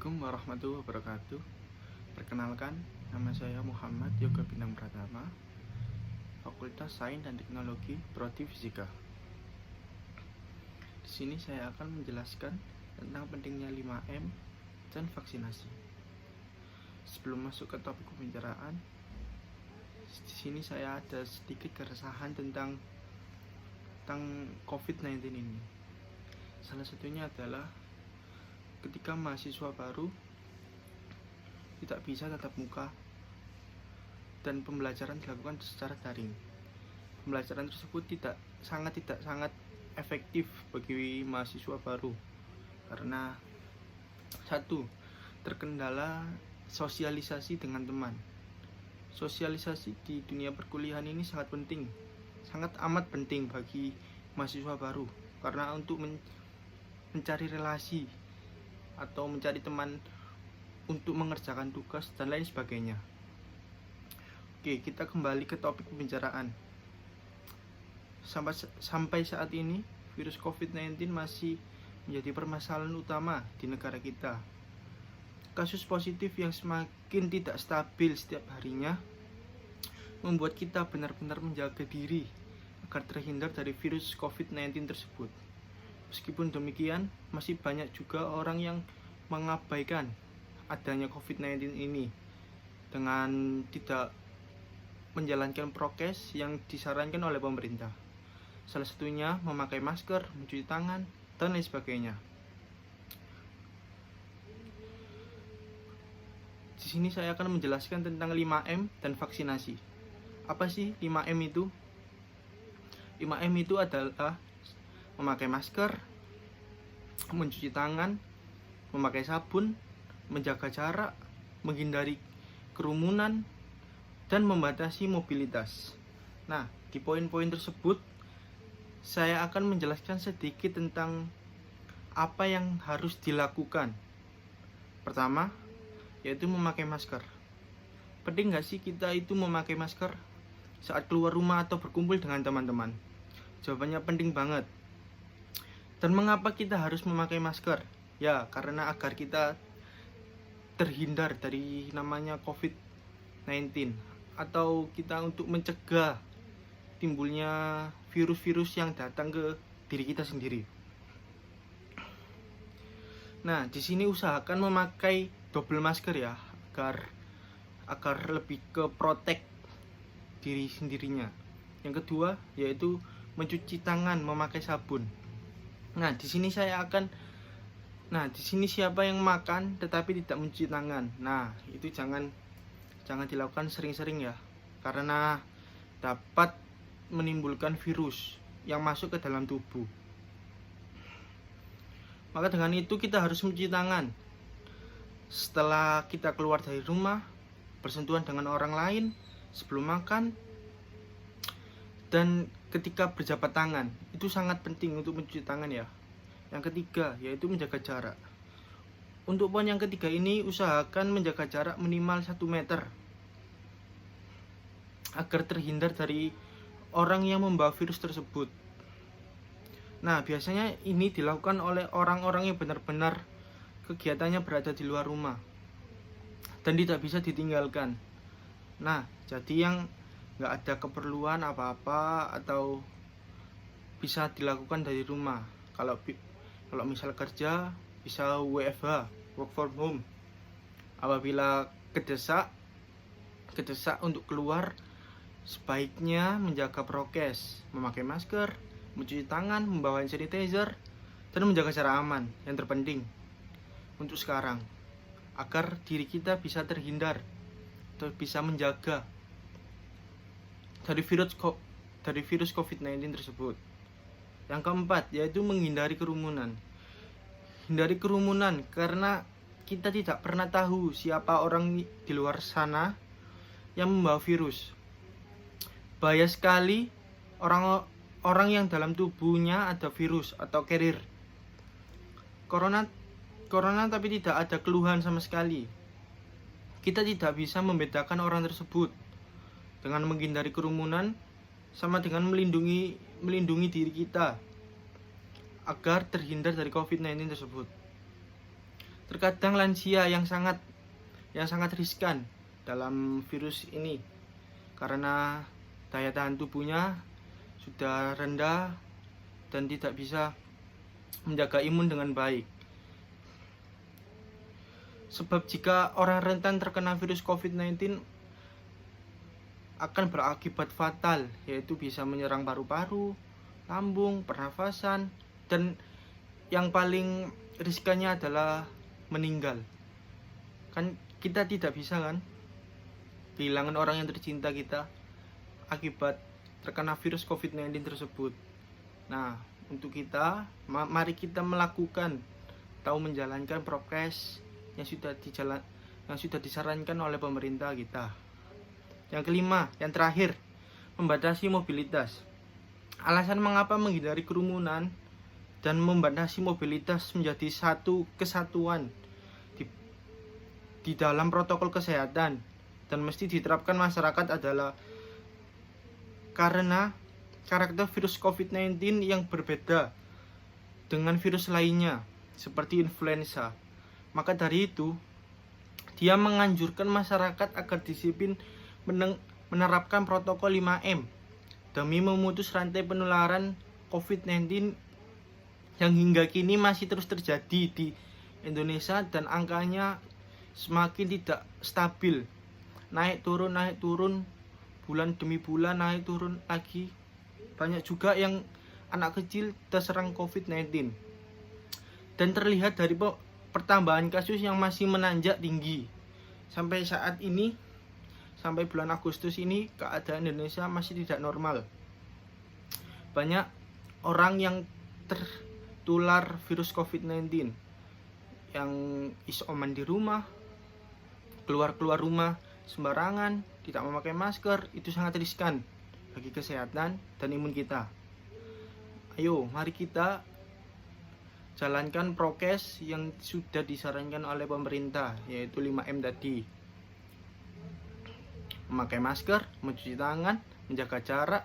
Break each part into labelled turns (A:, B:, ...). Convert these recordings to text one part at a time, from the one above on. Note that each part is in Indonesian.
A: Assalamualaikum warahmatullahi wabarakatuh. Perkenalkan, nama saya Muhammad Yoga Bintang Pratama, Fakultas Sains dan Teknologi, Prodi Fisika. Di sini saya akan menjelaskan tentang pentingnya 5M dan vaksinasi. Sebelum masuk ke topik pembicaraan, di sini saya ada sedikit keresahan tentang COVID-19 ini. Salah satunya adalah ketika mahasiswa baru tidak bisa tatap muka dan pembelajaran dilakukan secara daring. Pembelajaran tersebut sangat efektif bagi mahasiswa baru karena satu, terkendala sosialisasi dengan teman. Sosialisasi di dunia perkuliahan ini sangat amat penting bagi mahasiswa baru karena untuk mencari relasi atau mencari teman untuk mengerjakan tugas dan lain sebagainya. Oke, kita kembali ke topik pembicaraan. Sampai saat ini, virus COVID-19 masih menjadi permasalahan utama di negara kita. Kasus positif yang semakin tidak stabil setiap harinya membuat kita benar-benar menjaga diri agar terhindar dari virus COVID-19 tersebut. Meskipun demikian, masih banyak juga orang yang mengabaikan adanya COVID-19 ini dengan tidak menjalankan prokes yang disarankan oleh pemerintah. Salah satunya memakai masker, mencuci tangan, dan lain sebagainya. Di sini saya akan menjelaskan tentang 5M dan vaksinasi. Apa sih 5M itu? 5M itu adalah memakai masker, mencuci tangan, memakai sabun, menjaga jarak, menghindari kerumunan, dan membatasi mobilitas. Nah, di poin-poin tersebut saya akan menjelaskan sedikit tentang apa yang harus dilakukan. Pertama, yaitu memakai masker. Penting nggak sih kita itu memakai masker saat keluar rumah atau berkumpul dengan teman-teman? Jawabannya penting banget. Dan mengapa kita harus memakai masker? Ya, karena agar kita terhindar dari namanya COVID-19 atau kita untuk mencegah timbulnya virus-virus yang datang ke diri kita sendiri. Nah, di sini usahakan memakai double masker ya, agar lebih ke protect diri sendirinya. Yang kedua yaitu mencuci tangan memakai sabun. Nah, di sini siapa yang makan tetapi tidak mencuci tangan. Nah, itu jangan dilakukan sering-sering ya, karena dapat menimbulkan virus yang masuk ke dalam tubuh. Maka dengan itu kita harus mencuci tangan setelah kita keluar dari rumah, bersentuhan dengan orang lain, sebelum makan, dan ketika berjabat tangan. Itu sangat penting untuk mencuci tangan ya. Yang ketiga yaitu menjaga jarak. Untuk poin yang ketiga ini, usahakan menjaga jarak minimal 1 meter agar terhindar dari orang yang membawa virus tersebut. Nah, biasanya ini dilakukan oleh orang-orang yang benar-benar kegiatannya berada di luar rumah dan tidak bisa ditinggalkan. Nah, jadi yang nggak ada keperluan apa-apa atau bisa dilakukan dari rumah. Kalau misal kerja bisa WFH, work from home. Apabila kedesak untuk keluar, sebaiknya menjaga prokes, memakai masker, mencuci tangan, membawa hand sanitizer, dan menjaga jarak aman. Yang terpenting untuk sekarang, agar diri kita bisa terhindar atau bisa menjaga dari virus COVID-19 tersebut. Yang keempat yaitu menghindari kerumunan. Hindari kerumunan karena kita tidak pernah tahu siapa orang di luar sana yang membawa virus. Bahaya sekali orang yang dalam tubuhnya ada virus atau carrier corona tapi tidak ada keluhan sama sekali. Kita tidak bisa membedakan orang tersebut. Dengan menghindari kerumunan sama dengan melindungi diri kita agar terhindar dari COVID-19 tersebut. Terkadang lansia yang sangat riskan dalam virus ini karena daya tahan tubuhnya sudah rendah dan tidak bisa menjaga imun dengan baik. Sebab jika orang rentan terkena virus COVID-19 akan berakibat fatal, yaitu bisa menyerang paru-paru, lambung, pernafasan, dan yang paling riskannya adalah meninggal. Kan kita tidak bisa kan kehilangan orang yang tercinta kita akibat terkena virus COVID-19 tersebut. Nah, untuk kita, mari kita melakukan atau menjalankan prokes yang sudah disarankan oleh pemerintah kita. Yang kelima, yang terakhir, membatasi mobilitas. Alasan mengapa menghindari kerumunan dan membatasi mobilitas menjadi satu kesatuan di dalam protokol kesehatan dan mesti diterapkan masyarakat adalah karena karakter virus COVID-19 yang berbeda dengan virus lainnya seperti influenza. Maka dari itu, dia menganjurkan masyarakat agar disiplin menerapkan protokol 5M demi memutus rantai penularan COVID-19 yang hingga kini masih terus terjadi di Indonesia dan angkanya semakin tidak stabil. Naik turun, bulan demi bulan naik turun lagi. Banyak juga yang anak kecil terserang COVID-19. Dan terlihat dari pertambahan kasus yang masih menanjak tinggi. Sampai saat ini, sampai bulan Agustus ini, keadaan Indonesia masih tidak normal. Banyak orang yang tertular virus COVID-19 yang isoman di rumah, keluar rumah sembarangan, tidak memakai masker, itu sangat riskan bagi kesehatan dan imun kita. Ayo, mari kita jalankan prokes yang sudah disarankan oleh pemerintah, yaitu 5M tadi. Memakai masker, mencuci tangan, menjaga jarak,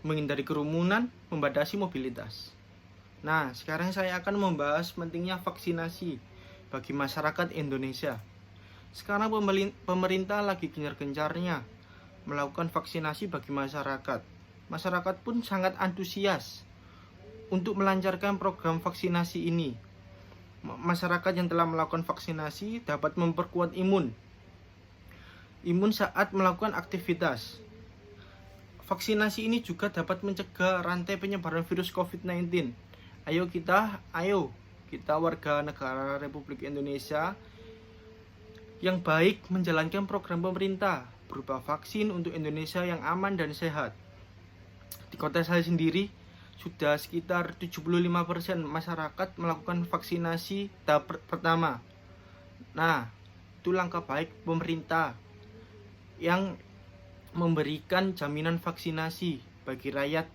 A: menghindari kerumunan, membatasi mobilitas. Nah, sekarang saya akan membahas pentingnya vaksinasi bagi masyarakat Indonesia. Sekarang pemerintah lagi gencar-gencarnya melakukan vaksinasi bagi masyarakat. Masyarakat pun sangat antusias untuk melancarkan program vaksinasi ini. Masyarakat yang telah melakukan vaksinasi dapat memperkuat imun saat melakukan aktivitas. Vaksinasi ini juga dapat mencegah rantai penyebaran virus COVID-19. Ayo kita warga negara Republik Indonesia yang baik menjalankan program pemerintah berupa vaksin untuk Indonesia yang aman dan sehat. Di kota saya sendiri sudah sekitar 75% masyarakat melakukan vaksinasi tahap pertama. Nah, itu langkah baik pemerintah yang memberikan jaminan vaksinasi bagi rakyat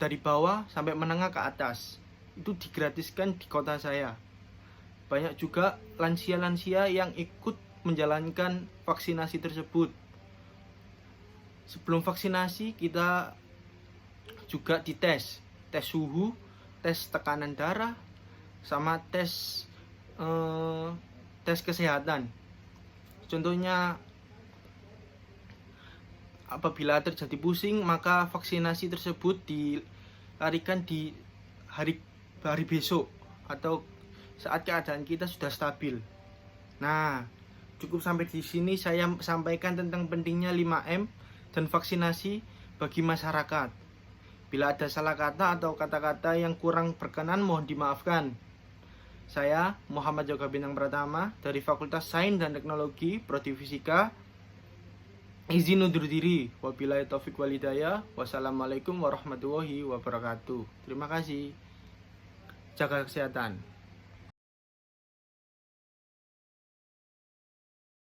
A: dari bawah sampai menengah ke atas. Itu digratiskan di kota saya. Banyak juga lansia-lansia yang ikut menjalankan vaksinasi tersebut. Sebelum vaksinasi kita juga dites, tes suhu, tes tekanan darah, sama tes kesehatan. Contohnya apabila terjadi pusing, maka vaksinasi tersebut dilarikan di hari besok atau saat keadaan kita sudah stabil. Nah, cukup sampai di sini saya sampaikan tentang pentingnya 5M dan vaksinasi bagi masyarakat. Bila ada salah kata atau kata-kata yang kurang berkenan, mohon dimaafkan. Saya Muhammad Yoga Bintang Pratama dari Fakultas Sains dan Teknologi Prodi Fisika. Izin undur diri. Wabillahi taufik walhidayah. Wassalamualaikum warahmatullahi wabarakatuh. Terima kasih. Jaga kesehatan.